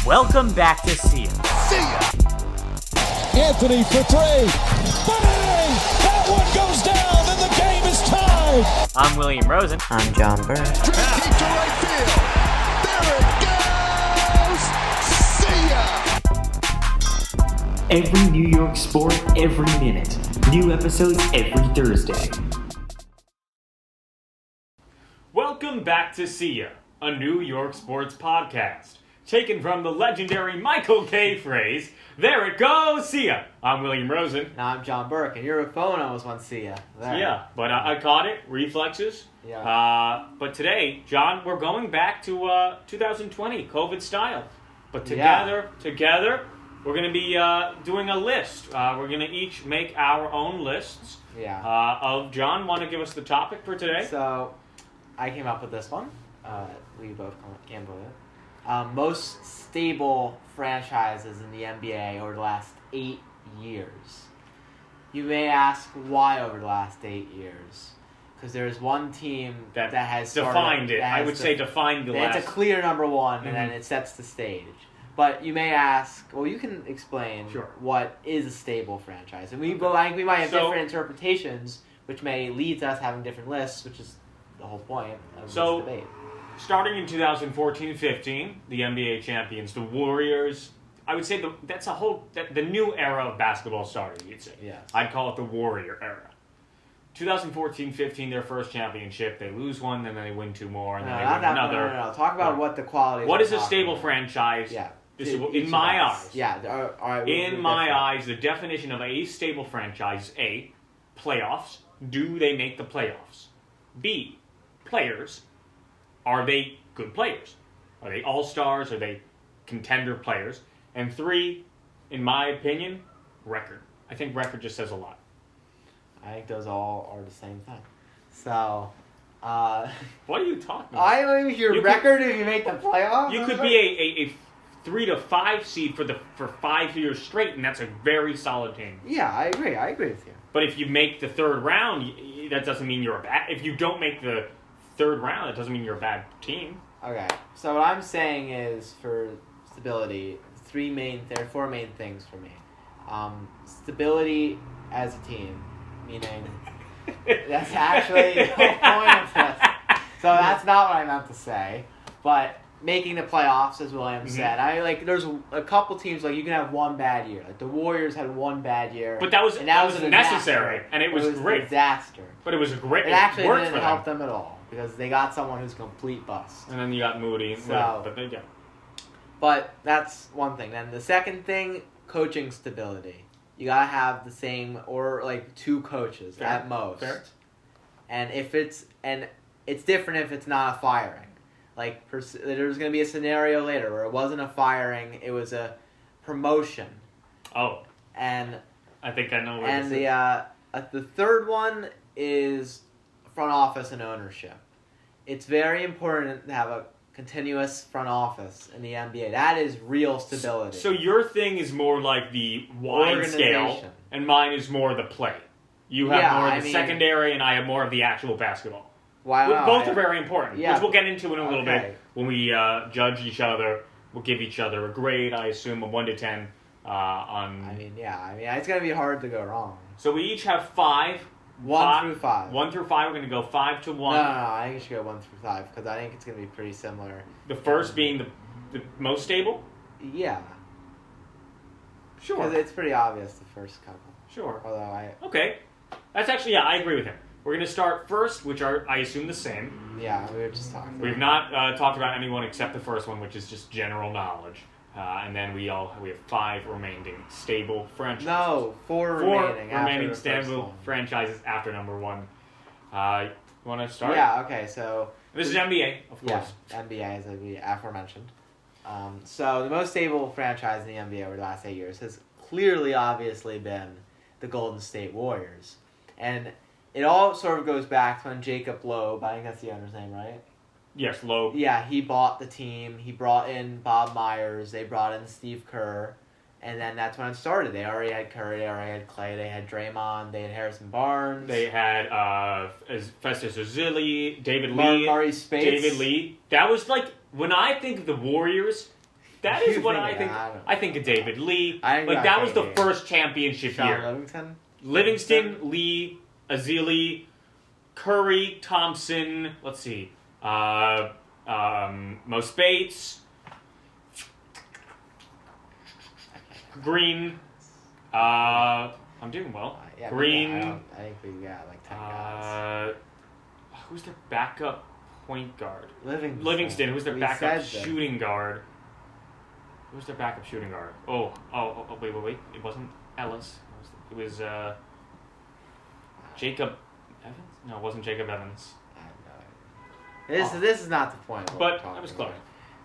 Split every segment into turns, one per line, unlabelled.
Welcome back to See Ya.
See ya!
Anthony for three. Bang! That one goes down, and the game is tied.
I'm William Rosen.
I'm John Burr.
Deep to right field. There it goes! See ya!
Every New York sport, every minute. New episodes every Thursday.
Welcome back to See Ya, a New York sports podcast. Taken from the legendary Michael K. phrase, there it goes, see ya. I'm William Rosen.
Now I'm John Burke, and your phone almost went see ya. There.
Yeah, but I caught it, reflexes.
Yeah.
But today, John, we're going back to 2020, COVID style. But together, we're going to be doing a list. We're going to each make our own lists.
Yeah.
Of John, want to give us the topic for today?
So, I came up with this one. We both came up with it. Most stable franchises in the NBA over the last 8 years. You may ask why over the last 8 years. Because there's one team that has
defined it. I would say defined the last.
It's a clear number one, and then it sets the stage. But you may ask, well, you can explain what is a stable franchise. And we might have different interpretations, which may lead to us having different lists, which is the whole point of this debate.
Starting in 2014-15, the NBA champions, the Warriors, I would say that's the new era of basketball started, you'd say.
Yes.
I'd call it the Warrior era. 2014-15, their first championship, they lose one, then they win two more, and then they win another.
No. Talk about what the quality is.
What is a stable franchise?
Yeah.
This is, in my eyes.
Yeah. All right,
in my eyes, the definition of a stable franchise is A, playoffs. Do they make the playoffs? B, players. Are they good players? Are they all-stars? Are they contender players? And 3, in my opinion, record. I think record just says a lot.
I think those all are the same thing. So,
what are you talking about?
I mean, your record if you make the playoffs?
You could be a 3 to 5 seed for 5 years straight, and that's a very solid team.
Yeah, I agree. I agree with you.
But if you make the third round, that doesn't mean you're a bad... If you don't make the third round, it doesn't mean you're a bad team.
Okay, so what I'm saying is for stability, there are 4 main things for me. Stability as a team, meaning that's actually the point of this. So that's not what I meant to say, but making the playoffs, as William said. There's a couple teams, you can have one bad year. Like the Warriors had one bad year.
But that was necessary, and it was great.
A disaster.
But it was great.
It actually didn't help them at all, because they got someone who's a complete bust.
And then you got Moody.
But that's one thing. Then the second thing, coaching stability. You gotta have the same, or 2 coaches at most.
Fair.
And it's different if it's not a firing. There's going to be a scenario later where it wasn't a firing, it was a promotion.
Oh.
And
I think I know what
this is. The third one is front office and ownership. It's very important to have a continuous front office in the NBA. That is real stability.
So your thing is more like the wide scale, and mine is more the play. You have more of the secondary, and I have more of the actual basketball. Both are very important, which we'll get into in a little bit when we judge each other. We'll give each other a grade, I assume, a 1 to 10 on...
it's going to be hard to go wrong.
So we each have 5.
1 through 5.
1 through 5, we're going to go 5 to 1.
No, I think you should go 1 through 5, because I think it's going to be pretty similar.
The first being the most stable?
Yeah.
Sure.
Because it's pretty obvious, the first couple.
Sure.
Okay.
That's actually, I agree with him. We're going to start first, which are, I assume, the same.
Yeah, we were just talking.
We've not talked about anyone except the first one, which is just general knowledge. And then we have 5 remaining stable franchises.
No, 4 remaining
stable franchises after number 1. You want to start?
Yeah, okay, so...
This is NBA, of course.
Yeah, NBA, as we aforementioned. So the most stable franchise in the NBA over the last 8 years has clearly, obviously, been the Golden State Warriors. And it all sort of goes back to when Jacob Loeb, I think that's the owner's name, right?
Yes, Loeb.
Yeah, he bought the team. He brought in Bob Myers. They brought in Steve Kerr. And then that's when it started. They already had Curry. They already had Clay. They had Draymond. They had Harrison Barnes.
They had Festus Ezeli, David Lee.
Murray Spates.
David Lee. That was when I think of the Warriors, That is
You
what
think
I
it?
think.
I don't
I think of David Lee.
I think
Like, that was the
KD.
first championship
Sean
year.
Livingston?
Livingston, Lee, Azili, Curry, Thompson. Let's see. Mo Spates, Green. I'm doing well.
Yeah,
Green.
I think we got like 10 guys.
Who's their backup point guard?
Livingston.
Who's their
We
backup
said that.
shooting guard? Who's their backup shooting guard? Oh, wait. It wasn't Ellis. It was Jacob Evans? No, it wasn't Jacob Evans.
I have no idea. This is not the point. of what
But
we're talking
that was close.
about.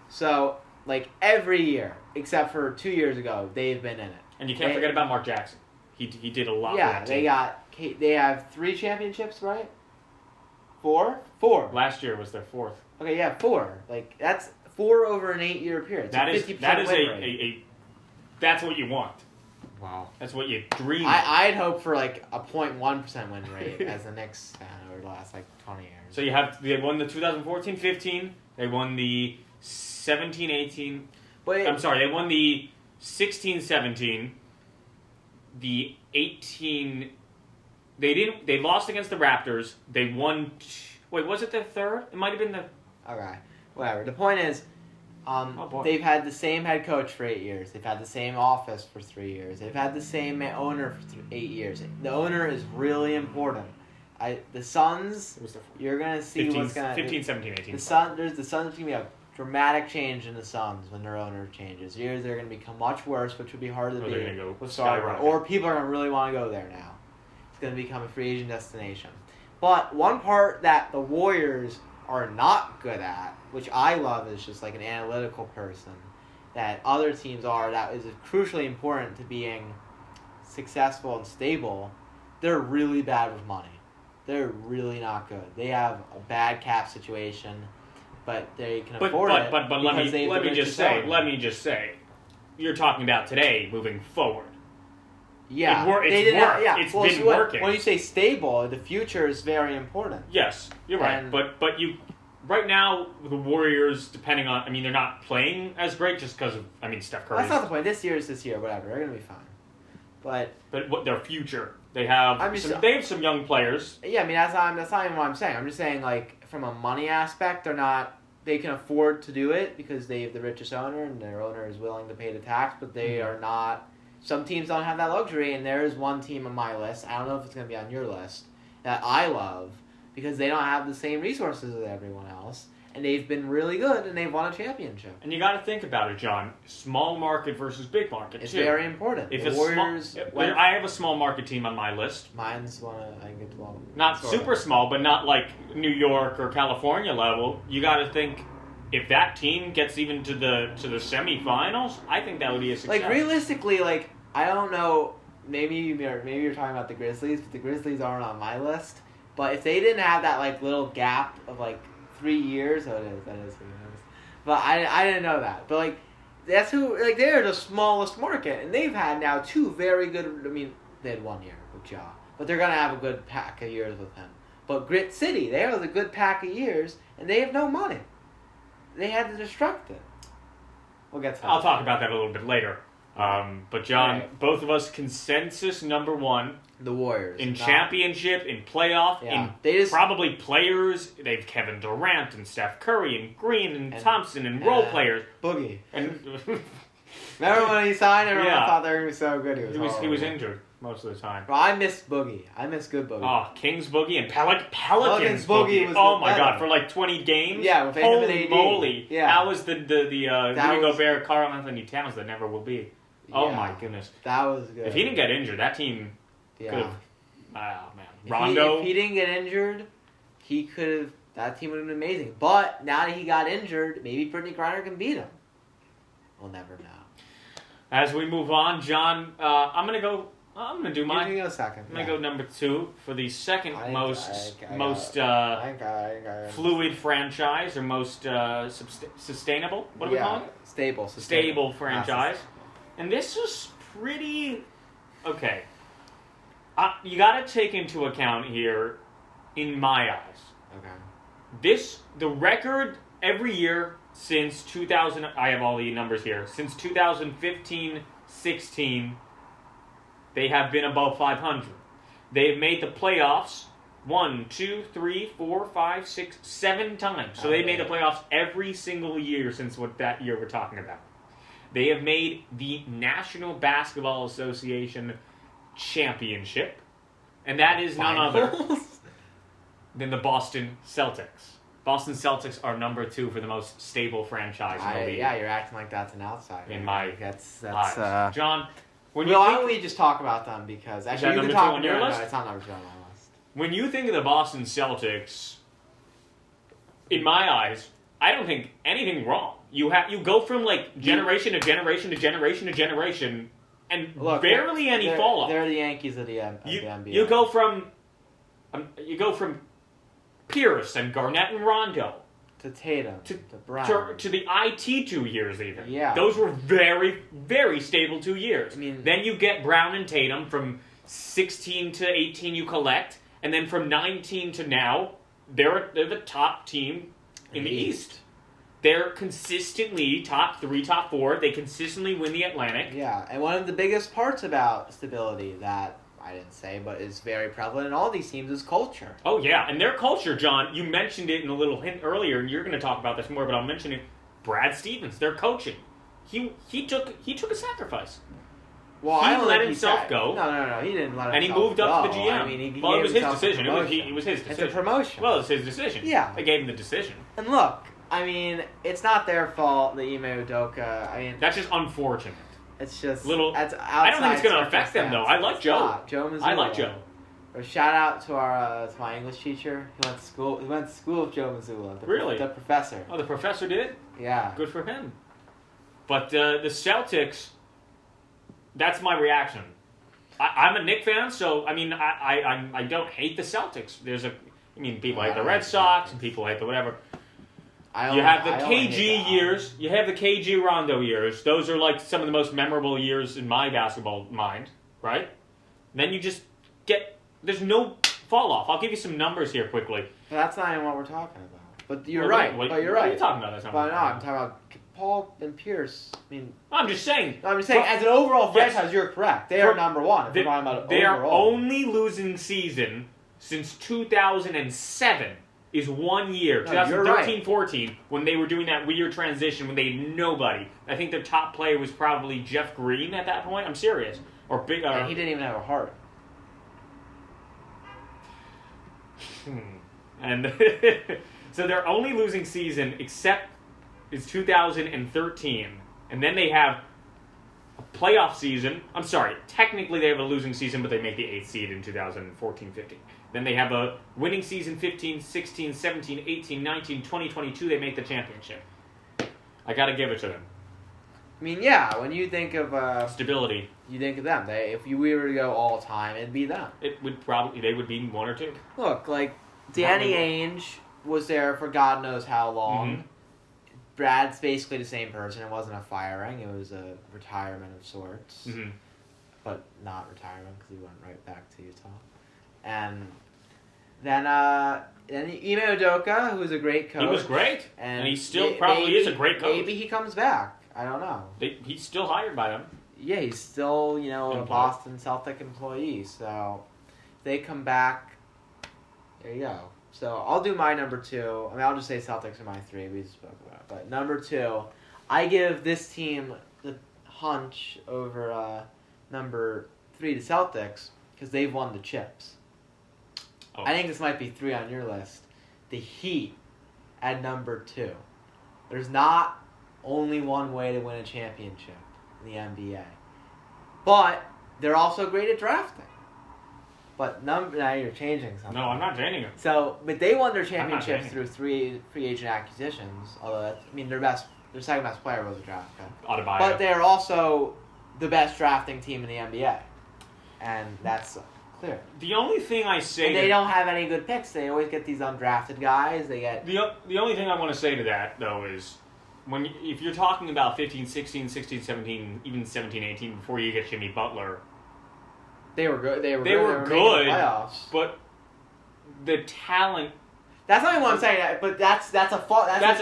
So, like, every year, except for 2 years ago, they've been in it.
And you can't forget about Mark Jackson. He did a lot for
Yeah,
that team.
they have 3 championships, right? 4? 4.
Last year was their 4th.
Okay, yeah, 4. Like, that's 4 over an 8-year period. It's
That
a
is
50% win rate.
a that's what you want.
Wow.
That's what you dream.
I'd hope for like a 0.1% win rate as the Knicks over the last like 20 years.
So they won the 2014-15. They won the 17-18.
But
I'm sorry, they won the 16-17. The 18. They lost against the Raptors. They won. Wait, was it their third? It might have been the.
okay, whatever. The point is,
boy.
they've had the same head coach for 8 years. They've had the same office for 3 years. They've had the same owner for 8 years. The owner is really important. The Suns,
It was their
you're gonna see
15,
what's gonna
15, 17, 18.
The Suns gonna be a dramatic change in the Suns when their owner changes. Years they're gonna become much worse, which would be hard to
Or
be.
they're gonna go
with
skyrocket.
Or people are gonna really want to go there now. It's gonna become a free agent destination. But one part that the Warriors are not good at, which I love as just like an analytical person, that other teams are, that is crucially important to being successful and stable, they're really bad with money. They're really not good. They have a bad cap situation, but they can afford it.
But let me just say, you're talking about today moving forward.
Yeah,
It's been working.
When you say stable, the future is very important.
Yes, you're right.
And-
But you right now the Warriors, depending on, they're not playing as great just because of Steph Curry.
That's not the point. This year is this year. Whatever, they're gonna be fine. But
what their future? They have they have some young players.
yeah, that's not even what I'm saying. I'm just saying, like, from a money aspect, they can afford to do it because they have the richest owner and their owner is willing to pay the tax, but they are not. Some teams don't have that luxury, and there is one team on my list. I don't know if it's going to be on your list that I love because they don't have the same resources as everyone else, and they've been really good and they've won a championship.
And you got to think about it, John. Small market versus big market.
It's
too.
very important.
If
the
it's
Warriors,
I have a small market team on my list.
mine's one. I can get to one.
Not
Sort of.
super small, but not like New York or California level. You got to think if that team gets even to the semifinals, I think that would be a success.
Like, realistically, like, I don't know, maybe you're talking about the Grizzlies, but the Grizzlies aren't on my list. But if they didn't have that, like, little gap of, like, 3 years, that is who it is. But I didn't know that. But, like, that's who, like, they're the smallest market. And they've had now 2 very good, they had 1 year with Ja. But they're going to have a good pack of years with him. But Grit City, they have a good pack of years, and they have no money. They had to destruct it. We'll get to that.
I'll talk about that a little bit later. But John,
Right.
both of us consensus number 1
The Warriors.
in championship, in playoff,
Yeah.
in
They just-
probably players. They've Kevin Durant and Steph Curry and Green and Thompson and role players.
Boogie.
And
Remember when he signed? Everyone
Yeah.
thought they were going to be so good. He was
he was
horrible.
injured most of the time.
Bro, I miss Boogie. I miss good Boogie.
Oh, Kings Boogie and Pelicans
Pelicans Boogie was
oh
the
my
better.
God, for like 20 games.
Yeah, with him and
holy
AD.
moly!
Yeah.
That was the Rudy
was-
Gobert, Karl Anthony Towns that never will be. Oh
Yeah.
my goodness!
That was good.
If he didn't get injured, that team could
yeah.
have. Oh man,
If
Rondo.
If he didn't get injured, he could have. That team would have been amazing. But now that he got injured, maybe Brittany Griner can beat him. We'll never know.
As we move on, John, I'm gonna go. I'm gonna do
You
mine.
can go second.
I'm gonna go number 2 for the second
I
most
got
fluid franchise or most sustainable. What do we call it?
Stable.
Stable franchise. And this is pretty okay. You got to take into account here, in my eyes,
Okay.
the record every year since 2000, I have all the numbers here. Since 2015-16, they have been above 500. They've made the playoffs 1, 2, 3, 4, 5, 6, 7 times. So they made the playoffs every single year since what that year we're talking about. They have made the National Basketball Association championship, and that is none other than the Boston Celtics. Boston Celtics are number 2 for the most stable franchise in the league.
Yeah, you're acting like that's an outsider.
In my
that's
eyes. John, when
well,
you
why
think,
don't we just talk about them because actually
that
you
number
can talk
2 on your list?
No, it's not number 2 on my list.
when you think of the Boston Celtics, in my eyes, I don't think anything wrong. You go from like generation to generation to generation to generation, and barely any fall off.
They're the Yankees of the NBA.
You go from Pierce and Garnett and Rondo
to Tatum
to
Brown
to the IT 2 years even.
Yeah,
those were very, very stable 2 years.
I mean,
then you get Brown and Tatum from 16 to 18. You collect, and then from 19 to now, they're the top team in the East. They're consistently top 3, top 4. They consistently win the Atlantic.
Yeah, and one of the biggest parts about stability that I didn't say, but is very prevalent in all these teams is culture.
Oh yeah, and their culture, John. You mentioned it in a little hint earlier, and you're going to talk about this more, but I'll mention it. Brad Stevens, their coaching. He took a sacrifice.
Well,
he
I don't
let
think
himself go.
No, he didn't let himself go.
And he moved up to the GM.
I mean,
well, it was his
gave
decision.
himself a
It was his decision.
It's a promotion.
Well, it's his decision.
Yeah.
They gave him the decision.
And look, I mean, it's not their fault that Ime Udoka. I mean,
that's just unfortunate.
It's just
little.
That's
I don't think it's going to affect them though. I like Joe.
Joe Mazzulla.
I like Joe.
Shout out to my English teacher. He went to school. He went to school with Joe Mazzulla.
Really?
The professor.
Oh, the professor did?
Yeah.
Good for him. But the Celtics. That's my reaction. I'm a Knicks fan, so I mean I don't hate the Celtics. People hate the Red Sox and people hate the whatever. You have the KG years. You have the KG Rondo years. Those are like some of the most memorable years in my basketball mind, right? Then you just get there's no fall off. I'll give you some numbers here quickly.
But that's not even what we're talking about. But you're
Well,
right.
what
But you're
what
right.
are you talking about? That's not
But
what
no, I'm talking about Paul and Pierce. I mean,
I'm just saying.
as an overall franchise, you're correct. They are number 1. If we're talking about
their
overall.
only losing season since 2007 is 1 year,
No, you're right.
2013-14, when they were doing that weird transition when they had nobody. I think their top player was probably Jeff Green at that point. I'm serious.
And he didn't even have a heart.
And so their only losing season except is 2013. And then they have a playoff season. I'm sorry, technically they have a losing season, but they make the 8th seed in 2014-15. Then they have a winning season 15, 16, 17, 18, 19, 20, 22. They make the championship. I got to give it to them.
I mean, yeah, when you think of
stability,
you think of them. If we were to go all time, it'd be them.
They would be 1 or 2.
Look, like Danny Ainge was there for God knows how long.
Mm-hmm.
Brad's basically the same person. It wasn't a firing; it was a retirement of sorts, but not retirement because he went right back to Utah. And then Ime Udoka, who was a great coach.
He was great, and he still probably is a great coach.
Maybe he comes back. I don't know.
He's still hired by them.
Yeah, he's still a Boston Celtic employee. So if they come back, there you go. So I'll do my number 2. I mean, I'll just say Celtics are my 3. We just spoke about it. But number 2, I give this team the hunch over number 3, the Celtics, because they've won the chips.
Oh.
I think this might be 3 on your list. The Heat at number 2. There's not only one way to win a championship in the NBA. But they're also great at drafting. But now you're changing something.
No, I'm not changing it.
So, but they won their championships through 3 free agent acquisitions. Although, their second best player was a draft pick.
Adebayo.
But they're also the best drafting team in the NBA, and that's clear.
The only thing I say,
and they don't have any good picks. They always get these undrafted guys. They get
the only thing I want to say to that though is if you're talking about 15, 16, 16, 17, even 17, 18 before you get Jimmy Butler.
They were good. They were
good,
making the playoffs.
But the talent
That's not even what I'm saying. But that's a fault.
That's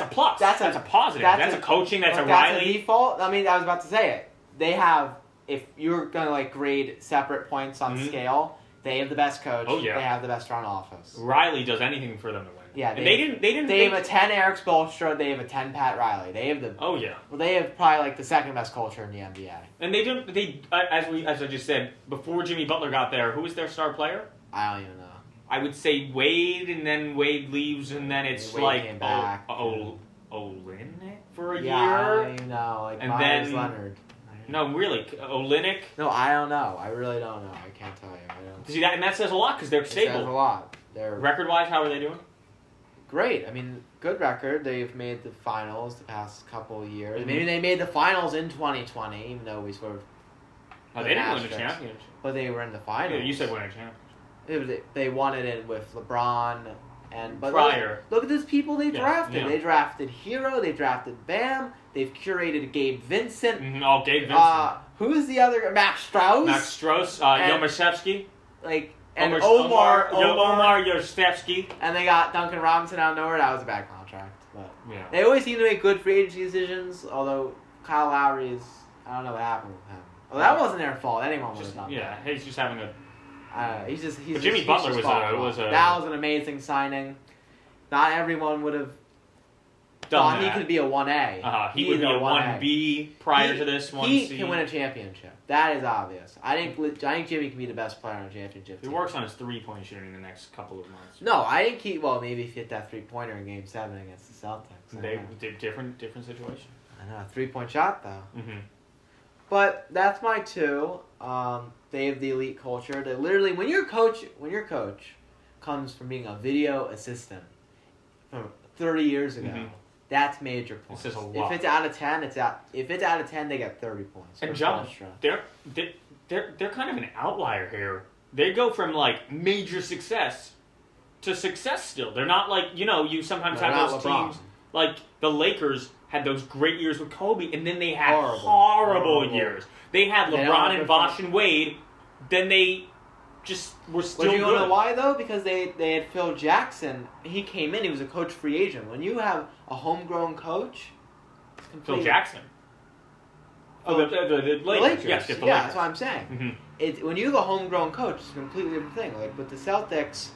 a plus. That's a positive. That's a coaching. That's a Riley.
That's a default. I mean, I was about to say it. They have. If you're gonna like grade separate points on scale, they have the best coach.
Oh yeah.
They have the best front office.
Riley does anything for them to win.
Yeah.
They didn't.
They have a 10 Eric Spoelstra. They have a 10 Pat Riley. They have the.
Oh yeah.
Well, they have probably like the second best culture in the NBA.
And they didn't. As I just said before, Jimmy Butler got there. Who was their star player?
I don't even know.
I would say Wade, and then Wade leaves, and then it's
Wade
like
came back.
Olynyk for a
Yeah, I
year.
don't even know. Like
And
Myers
then-
Leonard.
No, really, Olynyk.
No, I don't know. I really don't know. I can't tell you. I don't.
See that, and that says a lot because they're
It says a
stable.
lot. They're
Record-wise, how are they doing?
great. I mean, good record. They've made the finals the past couple of years.
Mhm.
Maybe they made the finals in 2020, even though we sort of.
Oh, they didn't win the
Astros.
championship.
But they were in the
Yeah,
finals.
you said win a championship.
They won it in with LeBron and but
Prior.
Look at these people they
Yeah,
drafted.
yeah.
They drafted Hero. They drafted Bam. They've curated Gabe Vincent.
Oh, Gabe Vincent.
Who's the other? Max Strauss.
Max Strauss,
and-
Yomashevsky.
Like and
Omar
Omar.
Yostevsky.
And they got Duncan Robinson out of nowhere. That was a bad contract, but
Yeah.
they always seem to make good free agency decisions. Although Kyle Lowry is, I don't know what happened with him. Well, that wasn't their fault. Anyone would have done
Yeah, he's just having a.
that. He's
But Jimmy Butler was a.
That was an amazing signing. Not everyone would have thought
done
he
that.
could be a 1A.
He would be a 1B prior to this one.
He can win a championship. That is obvious. I think Jimmy can be the best player on a championship
He
team.
works on his 3-point shooting in the next couple of months.
No, I think he. Well, maybe if he hit that 3-pointer in Game 7 against the Celtics.
They did different situation.
I know, 3-point shot though.
Mm-hmm.
But that's my two. They have the elite culture. They literally, when your coach comes from being a video assistant from 30 years ago,
Mhm.
that's major points.
This is a lot.
If it's out of 10, If it's out of 10, they get 30 points.
And
for
John,
Spoelstra.
they're kind of an outlier here. They go from like major success to success still. They're not like you sometimes
They're
have
not
those
LeBron.
teams like the Lakers had those great years with Kobe, and then they had
Horrible.
years. They had
They don't
LeBron
have
and Bosh and Wade. Then they just were still
But you
good.
know why though? Because they had Phil Jackson. He came in. He was a coach free agent. When you have a homegrown coach, it's
Phil
completely-
Jackson. Oh, the
The
Lakers. Yes, the
yeah,
Lakers.
that's what I'm saying.
Mhm.
When you have a homegrown coach, it's a completely different thing. Like with the Celtics,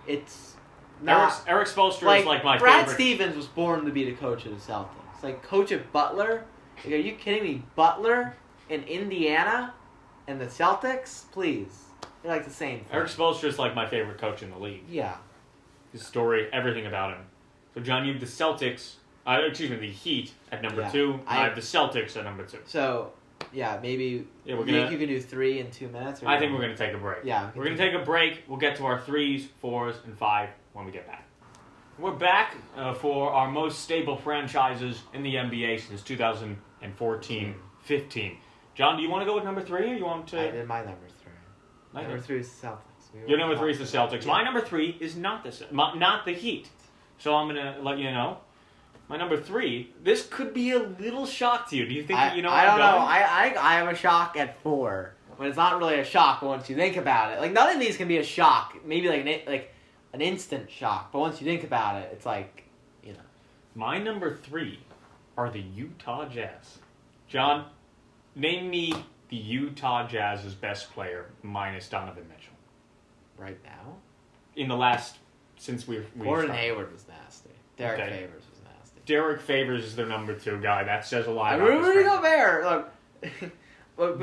it's not
Eric Spoelstra is like my
Brad
favorite.
Stevens was born to be the coach of the Celtics. Like coach of Butler. Like, are you kidding me? Butler in Indiana and the Celtics, please. They're like the same thing.
Eric Spoelstra is like my favorite coach in the league.
Yeah.
His story, everything about him. So, John, you have the Celtics. The Heat at number
Yeah.
2. I
I-
have the Celtics at number 2.
So, yeah, maybe
Yeah, we're
you think
gonna.
you can do 3 in 2 minutes? Or
I think we're gonna take a break.
Yeah.
We're gonna take a break. We'll get to our 3s, 4s, and 5 when we get back. We're back for our most stable franchises in the NBA since 2014-15. John, do you want to go with number 3, or you want to?
I did my number 3.
I
Number
did.
3 is the Celtics.
Your number 3 is the Celtics.
Yeah.
My number 3 is not the Heat. So I'm gonna let you know. My number 3. This could be a little shock to you. Do you think that you know?
I
where
don't
I'm
know.
going?
I have a shock at 4, but it's not really a shock once you think about it. Like none of these can be a shock. Maybe like an instant shock, but once you think about it, it's like
My number 3 are the Utah Jazz. John, name me the Utah Jazz's best player minus Donovan Mitchell
right now.
in the last since we've
Gordon
started.
Hayward was nasty. Derek
Okay.
Favors was nasty.
Derek Favors is their number 2 guy. That says a lot.
And
about this
Rudy
franchise.
Gobert. Look, but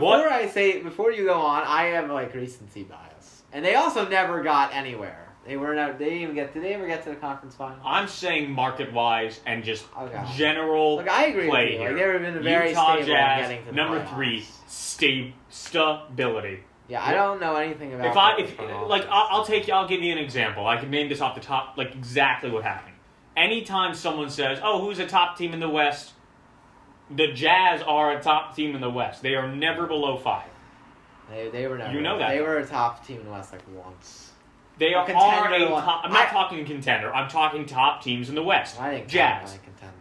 before you go on, I have like recency bias, and they also never got anywhere. They didn't even get. Did they ever get to the conference final?
I'm saying market-wise and just
Okay.
general
Look, I agree
play
with you.
here.
Like they've been very
Utah
stable
Jazz,
in getting to the
number
playoffs.
3, stability.
Yeah, I don't know anything about.
I'll give you an example. I can name this off the top, like exactly what happened. Anytime someone says, "Oh, who's a top team in the West?" The Jazz are a top team in the West. They are never below 5.
They were never.
You know that.
They were a top team in the West like once.
They are
contender
a
one.
top. I'm not talking contender. I'm talking top teams in the West.
I think
Jazz.
like contender.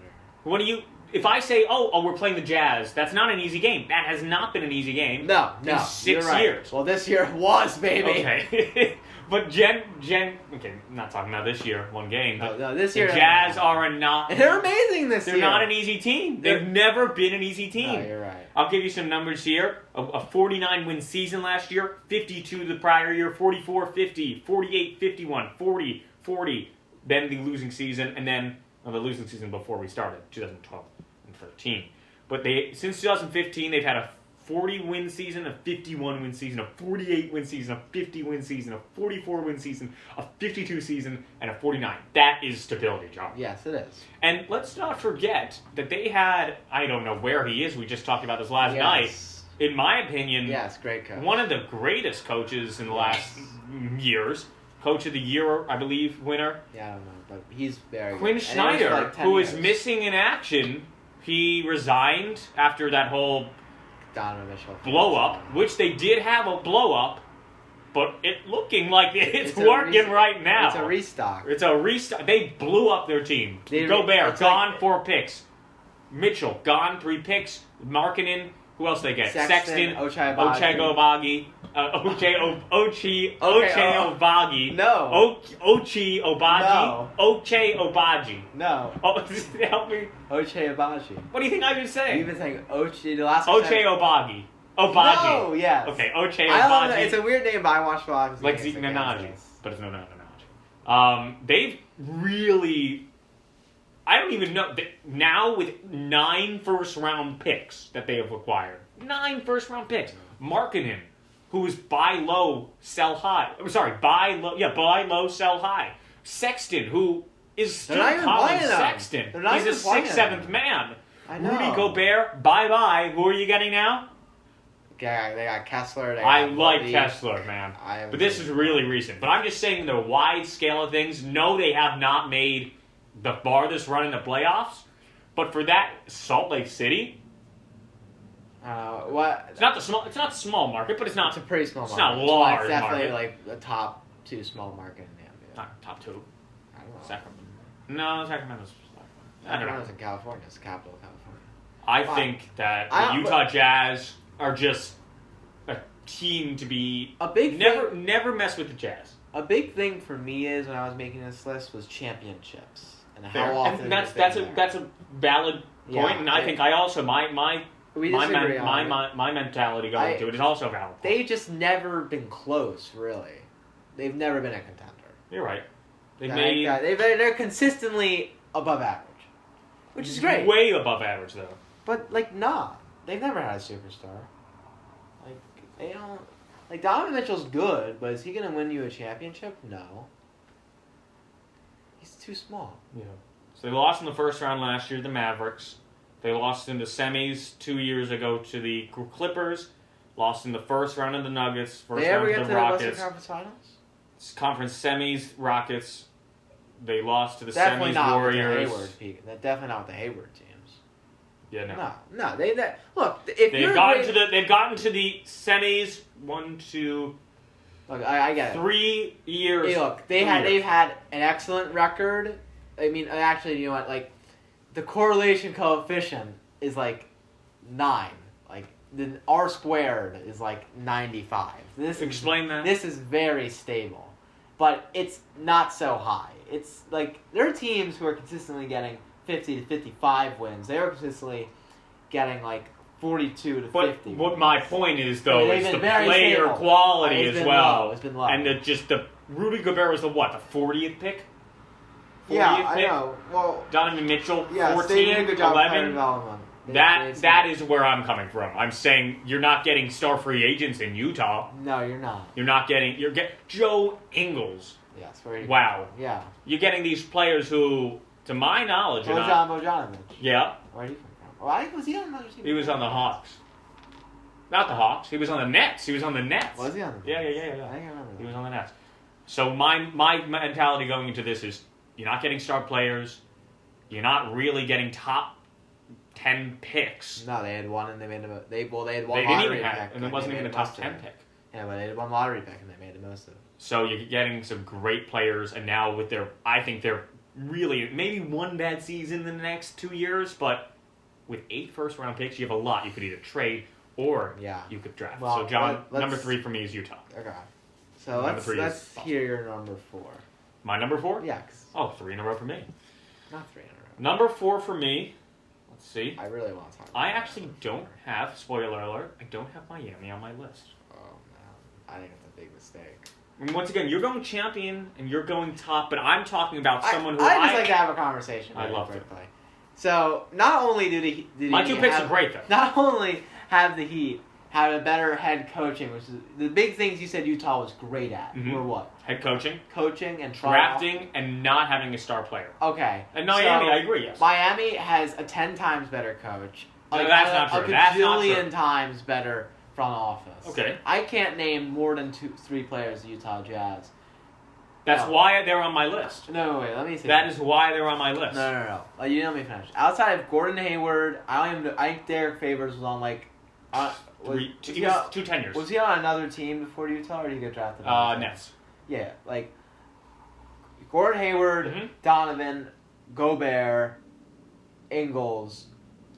What do you? If I say, oh, we're playing the Jazz, that's not an easy game. That has not been an easy game.
No,
in 6
you're right.
years.
Well, this year it was, baby.
Okay. But Jen, okay, not talking about this year, one game. But
No, this
the
year
Jazz are not.
They're amazing this
They're
year.
not an easy team. They've never been an easy team.
No, you're right.
I'll give you some numbers here. A 49-win season last year, 52 the prior year, 44-50, 48-51, 40, then the losing season, and then the losing season before we started, 2012 and 13. But since 2015, they've had a 40-win season, a 51-win season, a 48-win season, a 50-win season, a 44-win season, a 52 season, and a 49. That is stability, John.
Yes, it is.
And let's not forget that they had, I don't know where he is, we just talked about this last night. In my opinion,
Yes, great coach.
one of the greatest coaches in the last years. Coach of the Year, I believe, winner.
Yeah, I don't know, but he's very
Quinn
good. And
Schneider,
it was for like 10
who is
years.
missing in action. He resigned after that whole
Donovan Mitchell
blow up, which they did have a blow up, but it looking like it's
a
working right now.
It's a restock.
It's a restart. They blew up their team. Gobert,
it's
gone
like-
4 picks. Mitchell, gone 3 picks. Markkanen, who else they get?
Sexton, Ochai
Obagi. Ochai Obagi.
No.
Ochai Obagi.
No.
Ochai Obagi.
No.
Oh, help me.
Ochai Abaji.
What do you think I should say?
You've been saying Ochai the last one.
Ochai Obagi. Obagi.
No, yes.
Okay, Ochai
I don't know.
Obagi.
It's a weird name, but I watched vlogs.
Like Zeke Nanaji, but it's no Nanaji. They've really, I don't even know, now with 9 first-round picks that they have acquired. 9 first-round picks. Markkanen, who is buy low, sell high. I'm sorry, buy low, sell high. Sexton, who is still
not even
Colin
playing him.
Sexton.
They're not
He's a
even playing
6th,
him.
7th man.
I know.
Rudy Gobert, bye-bye. Who are you getting now?
Yeah, they got Kessler. They
I
got
like
Lee.
Kessler, man.
I am
But this
too.
is really recent. But I'm just saying the wide scale of things. No, they have not made the farthest run in the playoffs. But for that Salt Lake City,
What?
it's not small market, but it's not
It's a pretty small
it's
market.
not large
It's definitely
market.
like the top 2 small market in the NBA.
not top 2.
I don't know.
Sacramento. No, Sacramento's. I don't know.
Sacramento's in California. It's the capital of California.
I
Fine.
think that
I-
the Utah Jazz are just a team to be
A big
never mess with the Jazz.
A big thing for me is when I was making this list was championships and how
Fair.
often.
And that's
they've been
that's a valid point,
Yeah,
and I think I also my
we
my
disagree on it.
my mentality going to it is also valid.
They've just never been close, really. They've never been a contender.
You're right. They've
They're consistently above average, which is great.
way above average though.
But they've never had a superstar. Like they don't. Like Donovan Mitchell's good, but is he gonna win you a championship? No. He's too small.
Yeah. So they lost in the first round last year to the Mavericks. They lost in the semis 2 years ago to the Clippers. Lost in the first round of the Nuggets. First
They ever
round
get
of
to
the
the Western
Rockets.
Conference Finals?
Conference semis, Rockets. They lost to the
Definitely
semis,
not
Warriors.
with the Hayward peak. Definitely not with the Hayward teams.
Yeah, no.
No. Look, if
They've
you're
gotten
great,
to they've gotten to the semis 1, 2,
look, I get it.
3 years.
Hey, look,
they've
they've had an excellent record. I mean, actually, you know what? Like, the correlation coefficient is like 9. Like, the R squared is like 95.
Explain that.
This is very stable, but it's not so high. It's like there are teams who are consistently getting 50 to 55 wins. They are consistently getting like 42 to 50.
But what my point is, though,
They've
is
been
the
very
player
stable.
quality
It's
as
been
well.
low. It's been low.
And the Rudy Gobert was the 40th pick? 40th
Yeah, I
pick?
know. Well,
Donovan Mitchell,
yeah,
14,
they did a good job of player
11.
development.
That is where I'm coming from. I'm saying you're not getting star free agents in Utah.
No, you're not.
You're getting Joe Ingles.
Yes, very good.
Wow.
Yeah.
You're getting these players who, to my knowledge, are
Bojan
not.
Bojanovic.
Yeah,
Where did he come from? Why was he on another team?
he was on the Hawks. Not the Hawks. He was on the Nets. He was on the Nets.
Was he on the
Yeah.
I think I remember
He
that.
was on the Nets. So my mentality going into this is you're not getting star players. You're not really getting top 10 picks.
No, they had one and they made him. They had one
They didn't
lottery
even
pick.
have, and it wasn't
they
even a
made
top
most of
10
it.
pick.
Yeah, but they had one lottery pick and they made the most of it.
So you're getting some great players, and now with I think they're really maybe one bad season in the next 2 years, but with 8 first-round picks, you have a lot. You could either trade or
Yeah.
you could draft.
Well,
so John,
let's-
number 3 for me is Utah.
Okay. So
Number three is
let's
Boston.
hear your number 4.
My number 4?
Yeah, 'cause
Oh, 3 in a row for me.
not 3 in a row.
Number 4 for me. Let's see.
I really want to talk.
I actually don't have, spoiler alert, I don't have Miami on my list.
Oh man, I think it's a big mistake.
And once again, you're going champion and you're going top, but I'm talking about someone who
I just like to have a conversation.
I
really
love
quickly. So not only did
My two picks are great, though.
Not only have the Heat have a better head coaching, which is the big things you said Utah was great at.
Mhm.
Were what?
Head coaching,
Coaching and
drafting, and not having a star player.
Okay.
And Miami,
so
I agree, yes.
Miami has a 10 times better coach.
No, that's not true.
A
That's not
gajillion
true.
times better front office.
Okay.
I can't name more than 3 players of Utah Jazz.
That's
No.
why they're on my list.
No, wait, let me see.
That is why they're on my list.
No. You let me finish. Outside of Gordon Hayward, I think Derek Favors was on like.
He was 2 tenures.
Was he on another team before Utah, or did he get drafted?
Nets.
Yeah, like Gordon Hayward,
Mhm.
Donovan, Gobert, Ingles.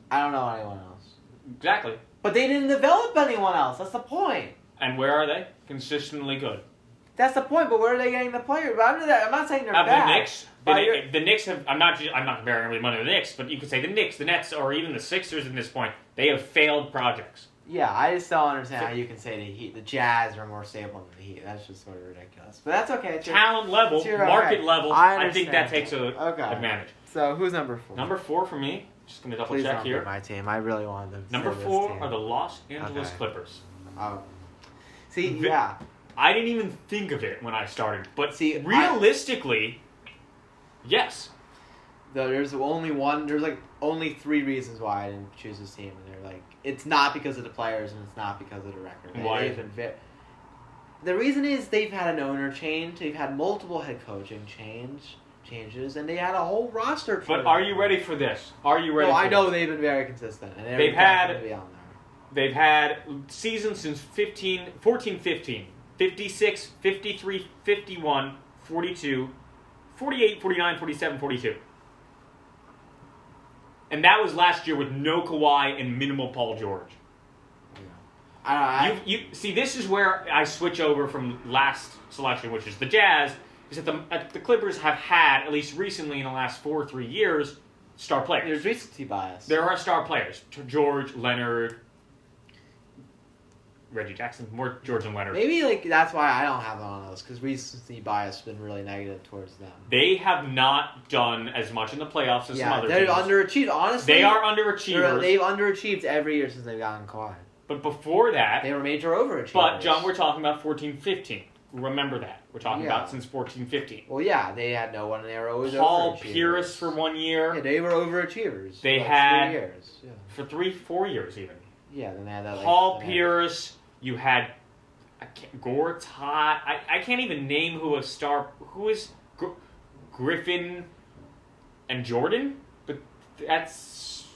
I don't know anyone else.
Exactly.
But they didn't develop anyone else. That's the point.
And where are they? Consistently good.
That's the point. But where are they getting the players? But I'm not saying they're bad.
The Knicks.
But
The Knicks have. I'm not comparing everybody to the Knicks, but you could say the Knicks, the Nets, or even the Sixers at this point. They have failed projects.
Yeah, I just don't understand how you can say the Jazz are more stable than the Heat. That's just sort of ridiculous. But that's okay.
Talent level,
it's your-
market
okay.
level.
I
I think that
understand.
takes a
Okay.
advantage.
So who's number 4?
Number 4 for me. Just gonna double
Please
check
don't
here.
pick my team. I really wanted them to
Number
say this
4
team.
are the Los Angeles
Okay.
Clippers.
Oh. See,
Vi-
yeah.
I didn't even think of it when I started, but
See,
realistically, yes.
There's only 3 reasons why I didn't choose this team, and they're like, it's not because of the players and it's not because of the record.
Why?
They've been the reason is they've had an owner change, they've had multiple head coaching changes, and they had a whole roster.
But are you ready for this? Are you ready?
No,
for
I know
this?
they've been very consistent, and
They've had-
definitely be on there.
They've had seasons since 14-15, 56, 53, 51, 42, 48, 49, 47, 42. And that was last year with no Kawhi and minimal Paul George.
I
You see, this is where I switch over from last selection, which is the Jazz, is that the Clippers have had, at least recently in the last 4 or 3 years, star players.
there's recency bias.
There are star players. George, Leonard, Reggie Jackson, more George and Leonard.
Maybe that's why I don't have them on those, because recency bias has been really negative towards them.
They have not done as much in the playoffs as some
Yeah,
other
they're
teams.
underachieved. Honestly,
They are underachievers.
They've underachieved every year since they've gotten Kawhi.
But before that,
They were major overachievers.
but John, we're talking about 14-15. Remember that. We're talking
Yeah.
about since 14-15.
Well, yeah, they had no one, and they were always
Paul
overachievers.
Pierce for 1 year.
Yeah, they were overachievers.
They
for
had-
3 years. Yeah.
For 3-4 years even.
Yeah, then they had that.
Paul
then they had-
Pierce. You had Gortat. I can't even name who a star. Who is Griffin and Jordan? But that's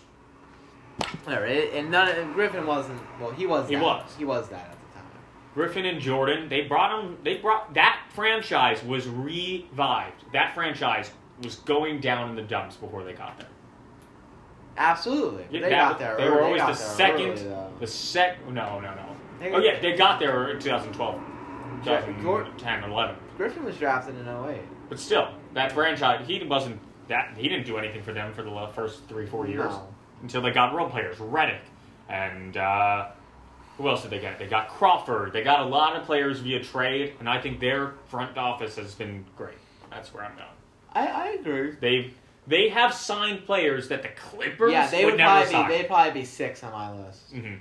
Whatever. And Griffin wasn't. Well, he was.
He
that.
was.
He was that at the time.
Griffin and Jordan. They brought that franchise was revived. That franchise was going down in the dumps before they got there.
Absolutely.
Yeah,
They got there.
They were always
got
the
there
second.
early, though.
No.
They
Oh
got-
yeah, they got there in 2012,
Yeah,
2010, 11.
Griffin was drafted in 08.
But still, that franchise, he didn't do anything for them for the first 3-4 years
No.
until they got role players, Redick, and who else did they get? They got Crawford. They got a lot of players via trade, and I think their front office has been great. That's where I'm going.
I agree.
They have signed players that the Clippers
Yeah, they
would
would
never
probably
sign.
be. They'd probably be 6 on my list.
Mhm.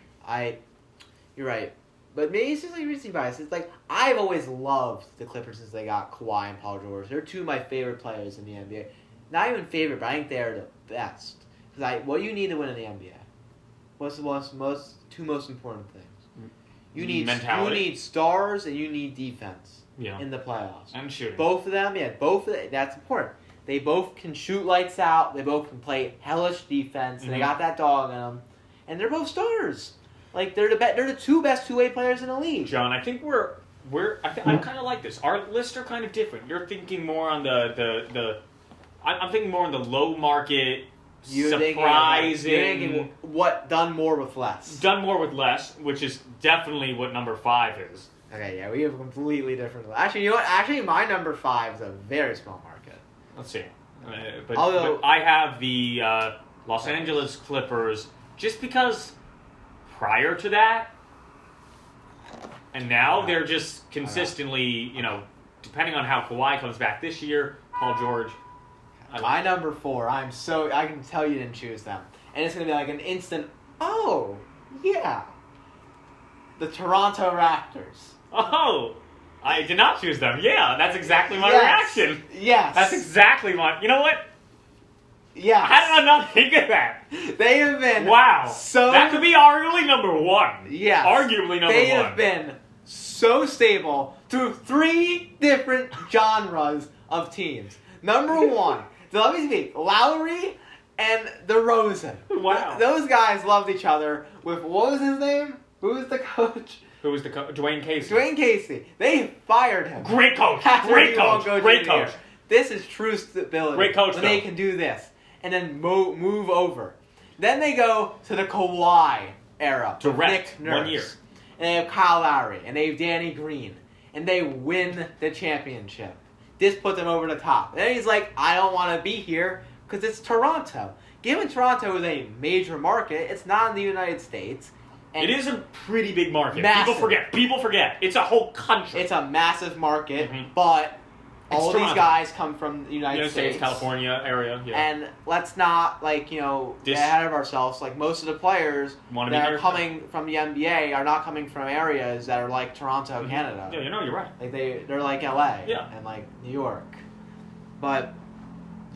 You're right. But maybe it's just like recency bias. It's like, I've always loved the Clippers since they got Kawhi and Paul George. They're 2 of my favorite players in the NBA. Not even favorite, but I think they're the best. Because what you need to win in the NBA? What's the two most important things? You need
Mentality.
You need stars and you need defense
Yeah.
in the playoffs.
And shooting.
Both of them, that's important. They both can shoot lights out. They both can play hellish defense. And they
Mhm.
got that dog in them. And they're both stars. Like, they're the 2 best two-way players in the league.
John, I think I kind of like this. Our lists are kind of different. You're thinking more on I'm thinking more on the low market, surprising.
You're thinking what done more with less.
Done more with less, which is definitely what number 5 is.
Okay, yeah, we have completely different. Actually, you know what? Actually, my number 5 is a very small market.
Let's see. But
Although-
I have the Los Angeles Clippers just because prior to that, and now they're just consistently, depending on how Kawhi comes back this year, Paul George.
My number 4, I can tell you didn't choose them. And it's going to be like an instant, oh, yeah. The Toronto Raptors.
Oh, I did not choose them. Yeah, that's exactly my
Yes.
reaction.
Yes.
That's exactly my. You know what?
Yes.
How did I not think of that?
They have been
Wow.
so...
That could be arguably number 1.
Yes.
Arguably number 1.
They have been so stable through 3 different genres of teams. Number 1, so let me speak, Lowry and DeRozan.
Wow.
Those guys loved each other with, what was his name? Who was the coach?
Who was the coach? Dwayne Casey.
Dwayne Casey. They fired him.
Great coach.
After
Great
he
coach.
won't go
Great
junior.
coach.
This is true stability.
Great coach,
when
though.
they can do this and then move over. Then they go to the Kawhi era. with
Direct,
Nick Nurse.
1 year.
And they have Kyle Lowry. And they have Danny Green. And they win the championship. This put them over the top. And then he's like, I don't want to be here because it's Toronto. Given Toronto is a major market, it's not in the United States. And
It is a pretty big market.
Massive.
People forget. It's a whole country.
It's a massive market,
Mhm.
but all
It's
these
Toronto.
guys come from the United
United
States.
States, California area. Yeah.
And let's not, get ahead of ourselves. Like, most of the players
Wanna be
that are
here?
coming from the NBA are not coming from areas that are like Toronto, Canada.
Yeah, you're right.
Like, they're like LA
Yeah.
and, like, New York. But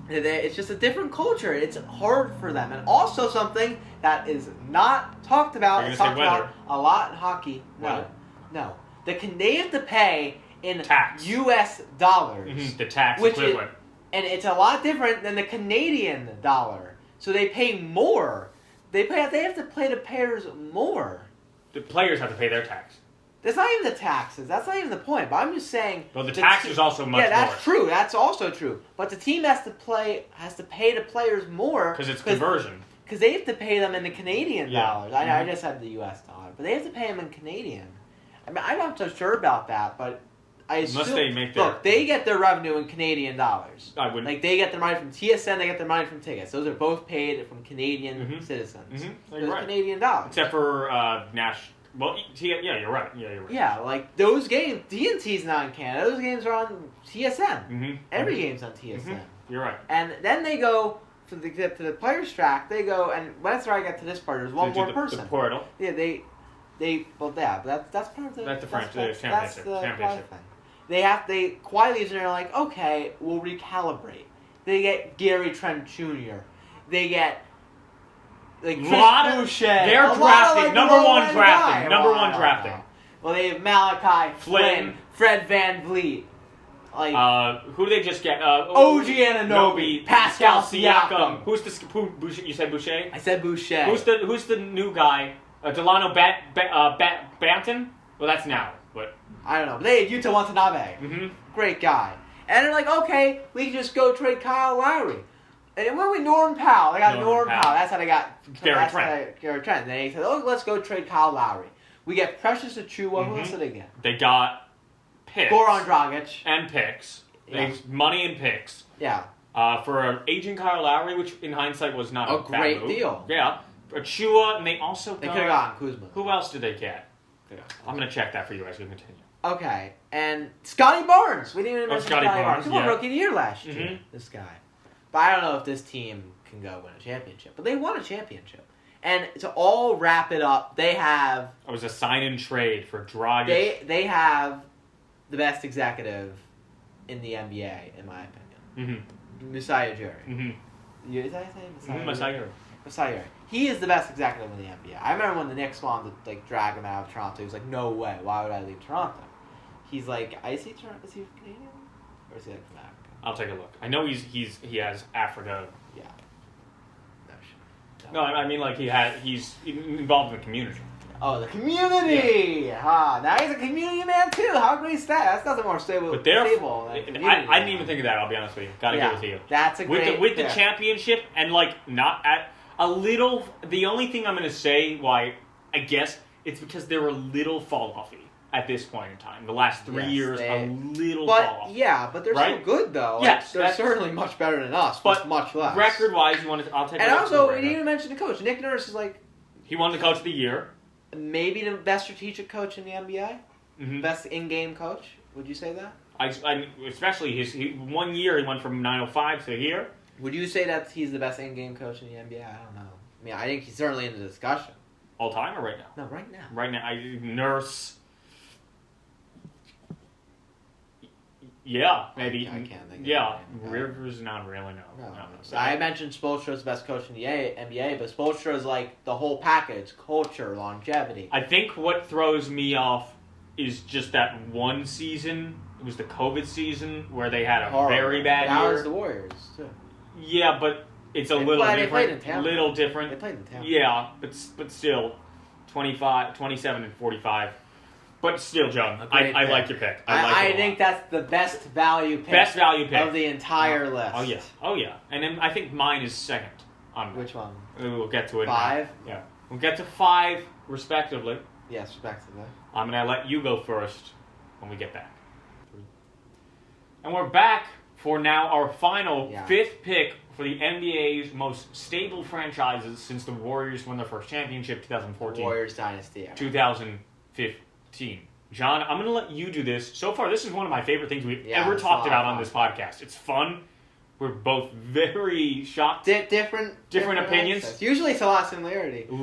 it's just a different culture. It's hard for them. And also something that is not talked about.
You're
It's
gonna say
talked about
weather.
a lot in hockey.
Weather.
No. They have to pay in
Tax.
U.S. dollars.
Mhm, the tax
Which
equivalent.
And it's a lot different than the Canadian dollar. So they pay more. They have to pay the payers more.
The players have to pay their tax.
That's not even the taxes. That's not even the point. But I'm just saying.
Well, the tax is also much
Yeah, that's true. That's also true. But the team has to pay the players more
Because it's conversion.
because they have to pay them in the Canadian
Yeah.
dollars. I
Mhm.
just had the U.S. dollar, but they have to pay them in Canadian. I mean, I'm not so sure about that, but I assume.
Unless they make their-
Look, they get their revenue in Canadian dollars.
I wouldn't.
Like, they get their money from TSN, they get their money from tickets. Those are both paid from Canadian
Mhm.
citizens.
Mhm.
Those
You're
are
right.
Canadian dollars.
Except for Nash. Well, yeah, you're right. Yeah, you're right.
Yeah, like, those games, TNT's not in Canada. Those games are on TSN.
Mm-hmm.
Every game's on TSN.
Mm-hmm. You're right.
And then they go to the players' track. They go, and that's where I get to this part. There's one
To do
more person.
The portal.
Yeah, but that's part of the.
That's the French
That's
championship.
the
Championship.
thing. They quietly are like, okay, we'll recalibrate. They get Gary Trent Jr. They get like Chris Boucher.
They're
A lot of,
drafting
like,
number one
low-end
drafting.
guy.
Number
Well, I
one
don't
drafting.
know. Well, they have Malachi
Flynn.
Fred Van Vliet. Like
Who do they just get?
OG Anunoby, Pascal Siakam.
Who's the Boucher? You said Boucher.
I said Boucher.
Who's the new guy? Delano Banton. Well, that's now, but.
I don't know. But they had Yuta Watanabe.
Mm-hmm.
Great guy. And they're like, okay, we can just go trade Kyle Lowry. And when we Norm Powell, they got
Norman
Norm
Powell.
Powell. That's how they got
Gary Trent.
Gary Trent. And they said, oh, let's go trade Kyle Lowry. We get Precious Achua. Who else did they get?
They got picks.
Goran Dragic.
And picks.
Yeah.
Money and picks.
Yeah.
For an aging Kyle Lowry, which in hindsight was not a bad
great
move.
deal.
Yeah. Achua, and they also
They
got...
could have gotten Kuzma.
Who else did they get? I'm going to check that for you as we continue.
Okay. And Scotty Barnes. We didn't even mention
Scotty
Scotty
Barnes,
Barnes. He won
yeah.
Rookie of the Year last year.
Mhm.
This guy. But I don't know if this team can go win a championship. But they won a championship. And to all wrap it up, they have...
It was a sign-and trade for Dragic.
They have the best executive in the NBA, in my opinion.
Mm-hmm.
Masai Ujiri.
Mm-hmm.
Is that his name?
Masai.
Masai Ujiri. He is the best executive in the NBA. I remember when the Knicks wanted to drag him out of Toronto. He was like, "No way! Why would I leave Toronto?" He's like, "Is he Canadian or is he like from Africa?"
I'll take a look. I know he has Africa.
Yeah.
No, I mean like he's involved in the community.
Oh, the community! Yeah. Now he's a community man too. How great is that? That's nothing more stable.
But they're
stable than
I
community
didn't even think of that. I'll be honest with you. Gotta give it to you.
That's a great
With the championship and not at a little. The only thing I'm gonna say why I guess it's because they're a little fall offy. at this point in time. The last 3
Yes,
years,
they-
a little
But
fall off.
yeah, but they're
Right?
still good though.
Yes,
they're
that's-
certainly much better than us,
But
but much less.
Record-wise, I'll take.
And
a look
also,
at
you
the
didn't even mention the coach. Nick Nurse is like
he won the Coach of the Year.
maybe the best strategic coach in the NBA,
Mm-hmm.
best in-game coach. Would you say that?
I especially he 1 year he went from 905 to here.
Would you say that he's the best in-game coach in the NBA? I don't know. I mean, I think he's certainly in the discussion.
All time or right now?
No, right now.
Right now, Nurse. Yeah, maybe.
I can't think of
Yeah,
it.
Rivers not really. No.
So I mentioned Spoelstra's the best coach in the NBA, but Spoelstra is like the whole package: culture, longevity.
I think what throws me off is just that one season. It was the COVID season where they had a
Horrible.
very bad
that
year.
was the Warriors too.
Yeah, but it's a
They
little
played- they played in
different.
Tampa.
Little
They
different.
played in Tampa.
Yeah, but still, 25, 27, and 45. But still, John,
great
I
pick.
like your pick. I
I think that's the best value pick.
Best value pick
of the entire list.
Oh yeah. And then I think mine is second. On
Which one?
We'll get to it.
5?
Now. Yeah, we'll get to 5 respectively.
Yes, respectively.
I'm gonna let you go first when we get back. And we're back for now our final 5th pick for the NBA's most stable franchises since the Warriors won their first championship 2014.
Warriors dynasty. era.
2015. John, I'm going to let you do this. So far, this is one of my favorite things we've ever
it's
talked
a lot
about
of
on
fun.
this podcast. It's fun. We're both very shocked.
Different
opinions.
mindsets. Usually it's a lot of similarity, but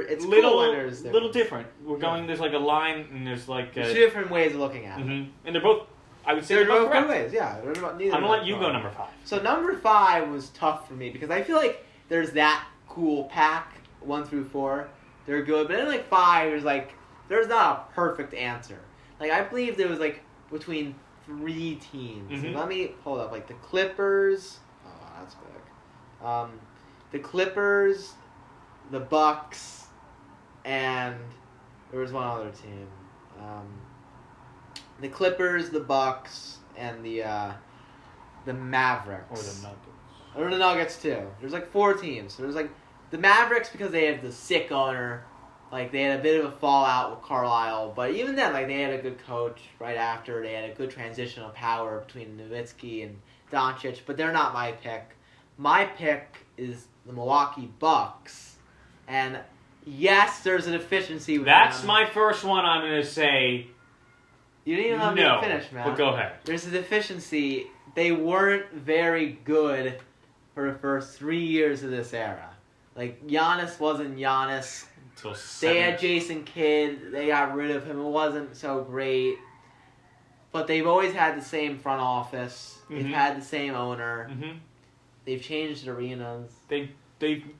it's
little,
cool when there's
little different. We're going, there's like a line and there's like...
There's 2 different ways of looking at it.
And they're both, I would say
They're
they're both
both good
correct.
ways, yeah. Neither
I'm going to let you go number 5.
So number 5 was tough for me because I feel like there's that cool pack 1 through 4. They're good, but then like 5, there's not a perfect answer. Like I believe there was like between 3 teams.
Mhm.
Let me hold up. Like the Clippers. Oh, that's big. The Clippers, the Bucks, and there was one other team. The Clippers, the Bucks, and the Mavericks.
Or the Nuggets.
Or the Nuggets too. There's like 4 teams. There's like the Mavericks because they have the sick owner. Like they had a bit of a fallout with Carlisle, but even then, like they had a good coach right after. They had a good transition of power between Nowitzki and Doncic, but they're not my pick. My pick is the Milwaukee Bucks, and yes, there's a deficiency with
That's
them.
my first one I'm going to say
You didn't even let
no.
me finish, man.
But go ahead.
There's a deficiency. They weren't very good for the first 3 years of this era. Like Giannis wasn't Giannis.
Until
They had
7.
Jason Kidd. They got rid of him. It wasn't so great. But they've always had the same front office. They've
Mhm.
had the same owner.
Mm-hmm.
They've changed arenas.
They.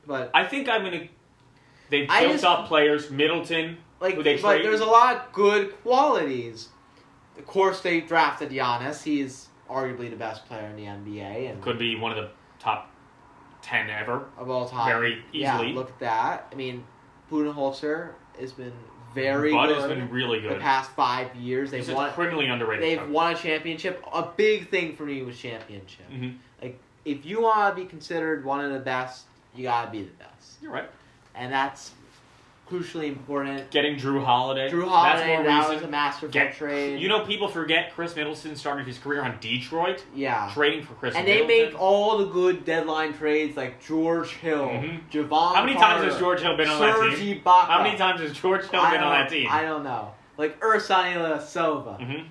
But
I think I'm gonna. They've
I
built
just-
up players. Middleton.
like,
who they
but
trade-
there's a lot of good qualities. Of course, they drafted Giannis. He's arguably the best player in the NBA and
Could be one of the top 10 ever.
of all time.
very easily.
Yeah, look at that. I mean, Budenholzer has been very
Bud
good.
has been really
the
good.
past 5 years. They've
He's a
won.
criminally underrated.
They've
coach.
won a championship. A big thing for me was championship.
Mhm.
Like, if you want to be considered one of the best, you gotta be the best,
You're right.
and that's crucially important.
Getting Drew Holiday.
Drew
That's
Holiday,
more
that
recent.
was a masterful trade.
You know, people forget Chris Middleton started his career on Detroit,
yeah.
trading for Chris
And they
Middleton.
make all the good deadline trades like George Hill,
Mhm.
Javon
How many
Carter,
times has George Hill been on that
Serge
team?
Ibaka.
How many times has George Hill been on that team?
I don't know. Like Ursan Ilyasova,
Mhm.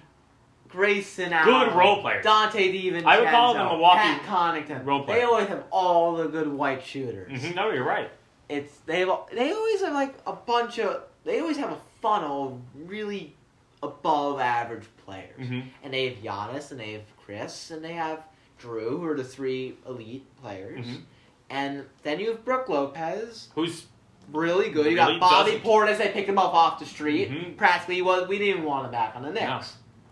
Grayson
Good
Allen,
role players.
Dante DiVincenzo,
I would call them Milwaukee
Pat Connaughton.
role
They
players.
always have all the good white shooters.
Mhm. No, you're right.
They always have like a bunch of. They always have a funnel of really above average players,
Mhm.
and they have Giannis, and they have Chris, and they have Drew, who are the 3 elite players,
Mhm.
and then you have Brook Lopez,
Who's
really good. You
Really
got Bobby
doesn't-
Portis. They picked him up off the street.
Mhm.
Practically, we didn't even want him back on the Knicks.
no?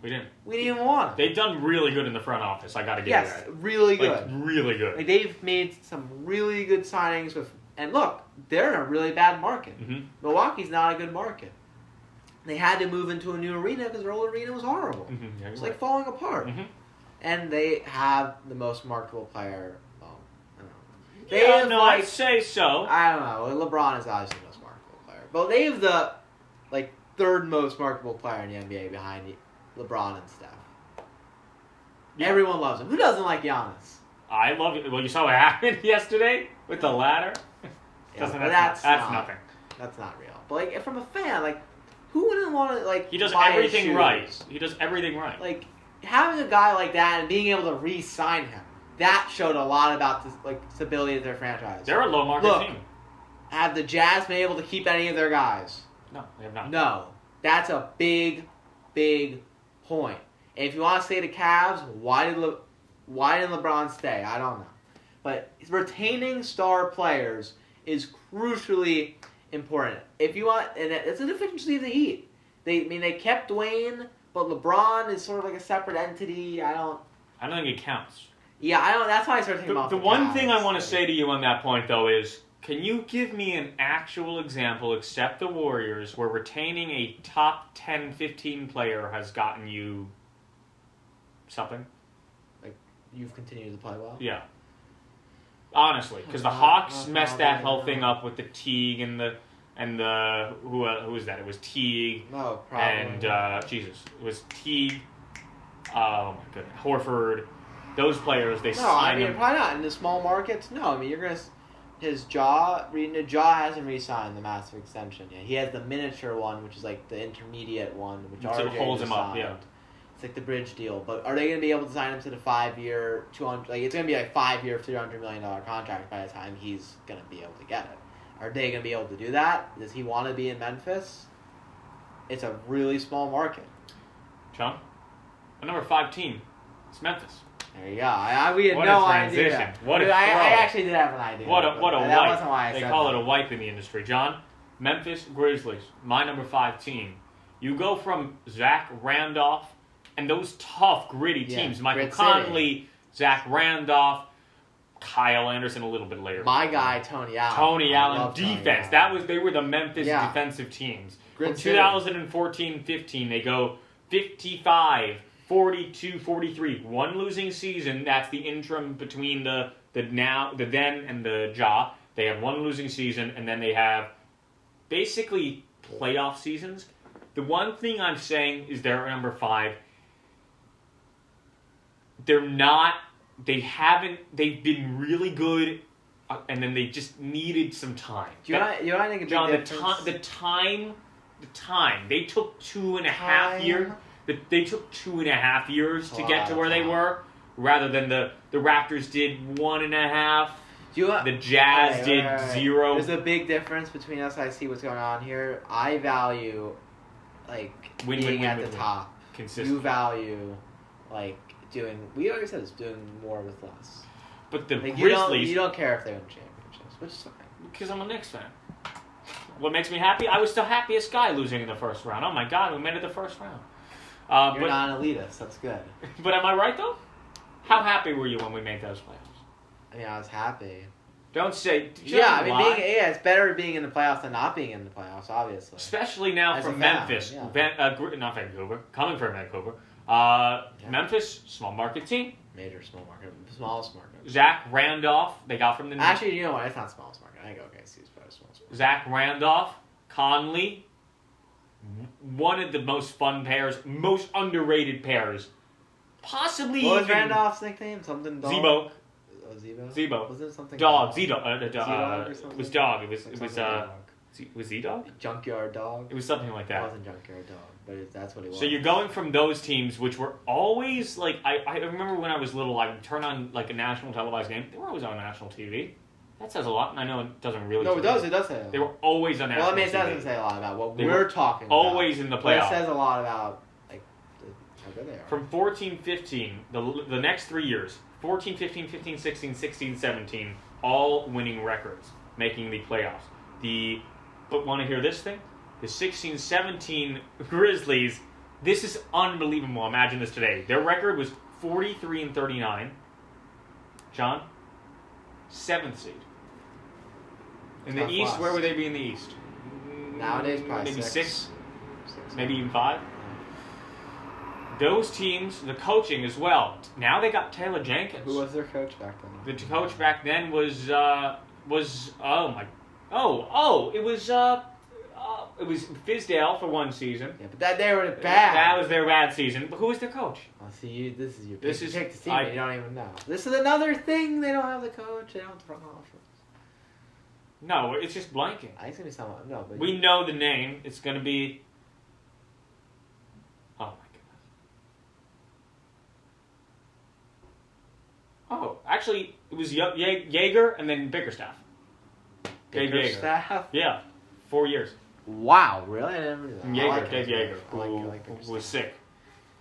We didn't.
We didn't even want him.
They've done really good in the front office. I got to give
Yes,
you that.
really good.
Like, really good.
Like they've made some really good signings with, and look, they're in a really bad market.
Mhm.
Milwaukee's not a good market. They had to move into a new arena because their old arena was horrible.
Mhm. Yeah,
It's
you're
like falling apart.
right. Mhm.
And they have the most marketable player. Well, I don't know. They
Yeah,
have
no,
like,
I'd say so.
I don't know. LeBron is obviously the most marketable player, but they have the like third most marketable player in the NBA behind LeBron and Steph. Everyone loves him. Who doesn't like Giannis?
I love it. Well, you saw what happened yesterday with the ladder.
Yeah, but
that's nothing.
That's not real. But like, from a fan, like, who wouldn't want to like?
He does
buy his
everything
shoes?
right. He does everything right.
Like, having a guy like that and being able to re-sign him, that showed a lot about the stability of their franchise.
They're a low market team.
Have the Jazz been able to keep any of their guys?
No, they have not.
No. That's a big, big point. And if you want to say the Cavs, why didn't LeBron stay? I don't know. But retaining star players is crucially important. If you want, and it's a deficiency of the Heat. They kept Dwayne, but LeBron is sort of like a separate entity. I don't
think it counts.
Yeah, I don't. That's why I started thinking about
the
the
one
Cavs.
thing I want to say to you on that point, though, is can you give me an actual example, except the Warriors, where retaining a top 10, 15 player has gotten you something?
Like, you've continued to play well?
Yeah. Honestly, because the Hawks messed that whole thing up with the Teague and the who was that? It was Teague.
No, probably.
And Jesus, it was Teague. Oh my goodness, Horford. Those players, they signed them.
Probably not in the small markets. No, I mean you're gonna. Jaw hasn't re-signed the massive extension yet. He has the miniature one, which is like the intermediate one, which
so
RJ
holds him up.
signed.
Yeah.
It's like the bridge deal. But are they going to be able to sign him to the 5-year, 200? Like it's going to be like 5-year, $300 million contract by the time he's going to be able to get it. Are they going to be able to do that? Does he want to be in Memphis? It's a really small market.
John, a number 5 team. It's Memphis.
There you go. We had
what
no
a transition.
idea.
What a
I
throw.
actually did have an idea.
What a
that
wipe.
wasn't why I
they
said
call
that.
it a wipe in the industry. John, Memphis Grizzlies, my number 5 team. You go from Zach Randolph and those tough, gritty teams. Michael
Grit
Conley,
City.
Zach Randolph, Kyle Anderson a little bit later.
My guy, Tony Allen.
Tony
I
Allen
love Tony
defense.
Allen.
They were the Memphis
Yeah.
defensive teams.
Grit
From 2014-15, they go 55, 42, 43. One losing season. That's the interim between the then and the Ja. They have one losing season, and then they have basically playoff seasons. The one thing I'm saying is they're number 5. They've been really good, and then they just needed some time.
You know what I think a big
John,
difference?
the time. They took 2.5 years. They took 2.5 years to get to where they were, rather than the Raptors did 1.5. The Jazz did 0.
There's a big difference between us. I see what's going on here. I value, being at the top.
Consistent.
You value, we always said it's doing more with less.
But the
Grizzlies... You don't care if they win championships, which is fine.
Because I'm a Knicks fan. What makes me happy? I was the happiest guy losing in the first round. Oh my God, we made it the first round.
You're not an elitist. That's good.
But am I right, though? How happy were you when we made those playoffs?
I mean, I was happy.
Don't say...
It's better being in the playoffs than not being in the playoffs, obviously.
Especially now
As
from
a fan,
Memphis.
yeah.
Not Vancouver. Coming from Vancouver. Memphis, small market team.
Major small market. Smallest market.
Zach Randolph, they got from the...
Actually, you know what? It's not smallest market. I think OKC's better smallest market.
Zach Randolph, Conley, one of the most fun pairs, most underrated pairs. Possibly
What was
even...
Randolph's nickname? Something dog?
Zebo.
Zebo? Was it something
Dog.
dog?
Z-Dog.
Z-Dog or
It
something?
was dog. It was
dog.
was Z-Dog?
Junkyard Dog?
It was something like
It
that.
wasn't Junkyard Dog, but that's what it was.
So you're going from those teams, which were always, I remember when I was little, I would turn on, a national televised game. They were always on national TV. That says a lot, and I know it doesn't really...
No, it does say a lot.
They were always on national TV.
Well, it doesn't say a lot about what
They
we're
were
talking about.
always in the
But
playoffs.
it says a lot about, how good they are.
From 14-15, the next 3 years, 14, 15, 15, 16, 16, 17, all winning records, making the playoffs. But want to hear this thing? The 16-17 Grizzlies, this is unbelievable. Imagine this today. Their record was 43-39. John? 7th seed. In the
Tough
East,
loss.
where would they be in the East?
Nowadays, probably
maybe
6.
6, maybe even 5. Those teams, the coaching as well. Now they got Taylor Jenkins.
Who was their coach back then?
The coach back then was it was Fizdale for one season.
Yeah, but they were bad.
That was their bad season. But who was their coach?
Well, see, this is your
This
pick.
is-
You pick the team,
I-
and you don't even know. This is another thing. They don't have the coach. They don't have the front office.
No, it's just blanking.
I think it's gonna be someone. No, but
We know the name. It's going to be... Oh, my goodness. Oh, actually, it was Jaeger and then Bickerstaff. Dave Yeager.
staff.
Yeah, 4 years.
Wow, really? I never knew that. I
Jaeger,
like
Dave
him.
Yeager,
I
who
like Bickerstaff.
was sick.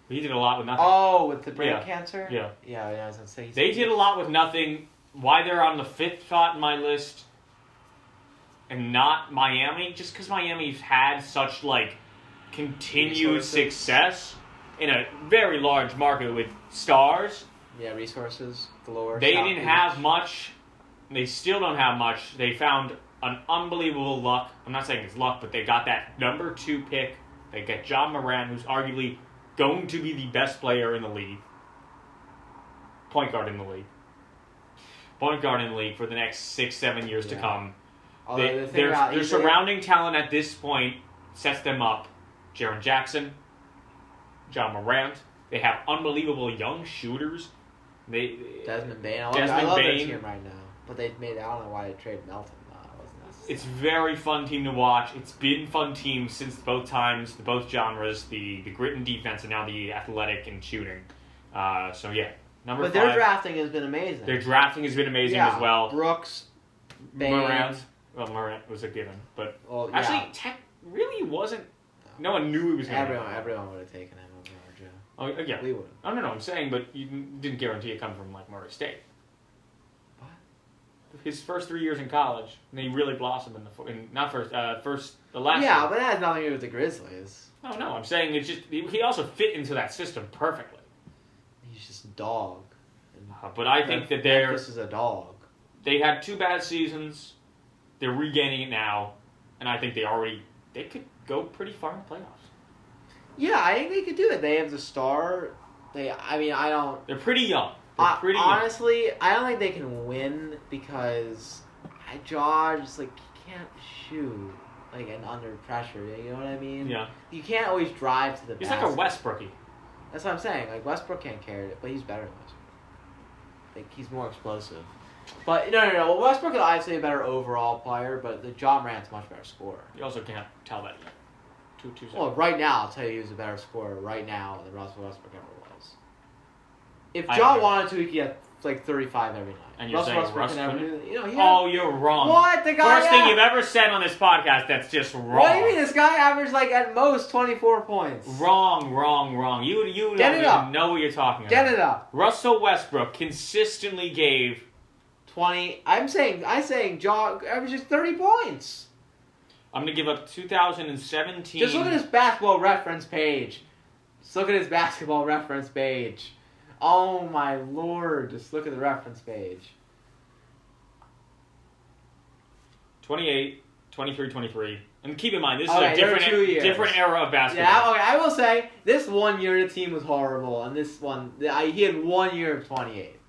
He did a lot with nothing.
Oh, with the brain
Yeah.
cancer?
Yeah.
Yeah, I was gonna say.
They did a lot with nothing. Why they're on the 5th spot in my list and not Miami, just because Miami's had such, like, continued
Resources.
success in a very large market with stars.
Yeah, resources galore.
They
South
didn't
Beach.
have much. They still don't have much. They found an unbelievable luck. I'm not saying it's luck, but they got that number 2 pick. They got John Moran, who's arguably going to be the best player in the league. Point guard in the league. Point guard in the league for the next 6-7 years to
Yeah.
come.
Although the thing about
Their
he's-
surrounding talent at this point sets them up. Jaren Jackson, John Morant. They have unbelievable young shooters.
Desmond Bain. I
Desmond
love
Bane.
their team right now, but they made. I don't know why they traded Melton. It wasn't necessary.
It's a very fun team to watch. It's been fun team since both times, both genres, the grit and defense, and now the athletic and shooting. So yeah, number
But
5.
their drafting has been amazing.
Their drafting has been amazing
Yeah,
as well.
Brooks, Bain.
Morant, well, Morant was a given, but
Well, yeah.
actually, Tech really wasn't. No one knew he was going to.
Everyone would have taken him over Joe.
Oh yeah.
We would.
Oh no, I'm saying, but you didn't guarantee it coming from like Murray State.
What?
His first 3 years in college, and he really blossomed the last.
Yeah,
year.
but that has nothing to do with the Grizzlies.
No, I'm saying it's just he also fit into that system perfectly.
He's just a dog. And
But I think that
Memphis is a dog.
they had 2 bad seasons. They're regaining it now, and I think they could go pretty far in the playoffs.
Yeah, I think they could do it. They have the star. I don't.
They're pretty young. They're pretty young.
Honestly, I don't think they can win because Jaw just he can't shoot and under pressure. You know what I mean?
Yeah,
You can't always drive to the
he's
basket.
like a Westbrookie.
That's what I'm saying. Westbrook can't carry it, but he's better than Westbrook. He's more explosive. But no. Well, Westbrook is obviously a better overall player, but the John Morant's a much better scorer.
You also can't tell that yet. Two
Well, right now, I'll tell you, he's a better scorer right now than Russell Westbrook ever was. If
I
John
agree.
wanted to, he could get 35 every night.
And you're saying
Westbrook
Russ
can never
couldn't?
do that. You know, he
Oh, you're wrong.
What? The guy
First thing you've ever said on this podcast that's just wrong.
What do you mean? This guy averaged at most 24 points.
Wrong. You
Get
don't
it
even
up.
know what you're talking
Get
about.
it up.
Russell Westbrook consistently gave
20. I'm saying John averages 30 points.
I'm going to give up 2017.
Just look at his basketball reference page. Oh my lord. Just look at the reference page.
28, 23, 23. And keep in mind, this is
Okay,
a
there were 2 years.
different era of basketball.
Yeah, okay, I will say, this 1 year the team was horrible, and this one, he had 1 year of 28.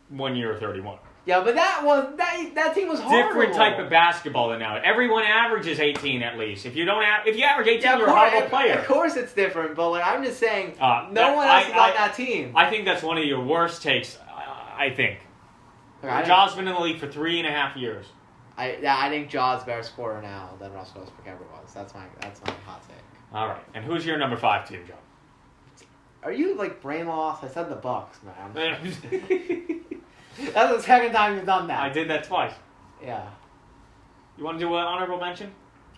1 year of 31.
Yeah, but that team was horrible.
Different type of basketball than now. Everyone averages 18 at least. If you average 18,
Yeah,
you're a horrible player.
Of course it's different, but I'm just saying, no
that-
one else is on
I-
that team.
I think that's one of your worst takes, I think.
Okay,
Jaw's been in the league for 3.5 years.
I think Jaw's a better scorer now than Russell Westbrook ever was. That's my hot take.
All right. And who's your number 5 team, Joe?
Are you brain lost? I said the Bucks, man. That's the second time you've done that.
I did that twice.
Yeah.
You want to do an honorable mention?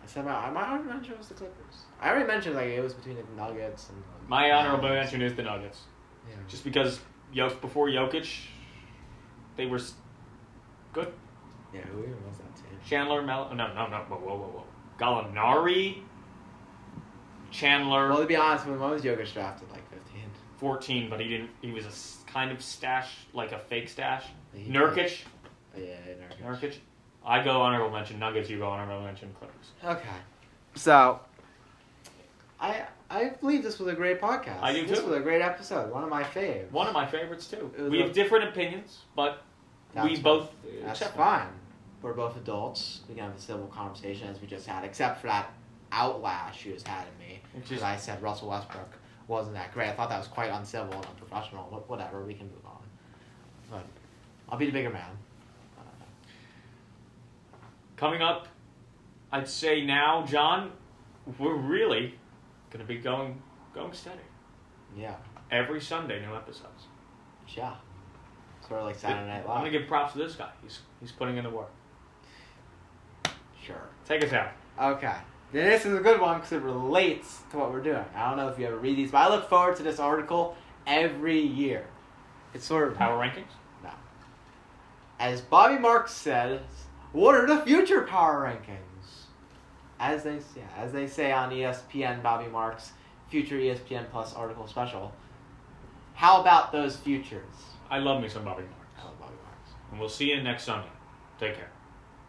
I said my honorable mention was the Clippers. I already mentioned it was between the Nuggets and
My honorable mention is the Nuggets.
Yeah.
Just because before Jokic, they were good.
Yeah, who even was that team?
Chandler, whoa. Gallinari, Chandler,
Well, to be honest, when was Jokic drafted? 15.
14, but he was a kind of stash, like a fake stash.
He-
Nurkic.
Yeah,
Nurkic. I go honorable mention Nuggets, you go honorable mention Clippers.
Okay. So, I believe this was a great podcast.
I do
This
too.
was a great episode. One of my faves.
One of my favorites too.
It was
We
a-
have different opinions, but we
That's
both
That's
accept
fine. We're both adults. We can have a civil conversation as we just had, except for that outlash she was had in me because I said Russell Westbrook wasn't that great. I thought that was quite uncivil and unprofessional. But whatever, we can move on. But I'll be the bigger man.
Coming up, I'd say now, John, we're really going to be going steady.
Yeah.
Every Sunday, new episodes.
Yeah. Sort of like Saturday Night Live.
I'm going to give props to this guy. He's putting in the work.
Sure.
Take us out.
Okay. This is a good one because it relates to what we're doing. I don't know if you ever read these, but I look forward to this article every year. It's sort of...
Power rankings?
No. As Bobby Marks said, what are the future power rankings? As they say on ESPN, Bobby Marks, future ESPN Plus article special. How about those futures?
I love me some Bobby Marks.
I love Bobby Marks.
And we'll see you next Sunday. Take care.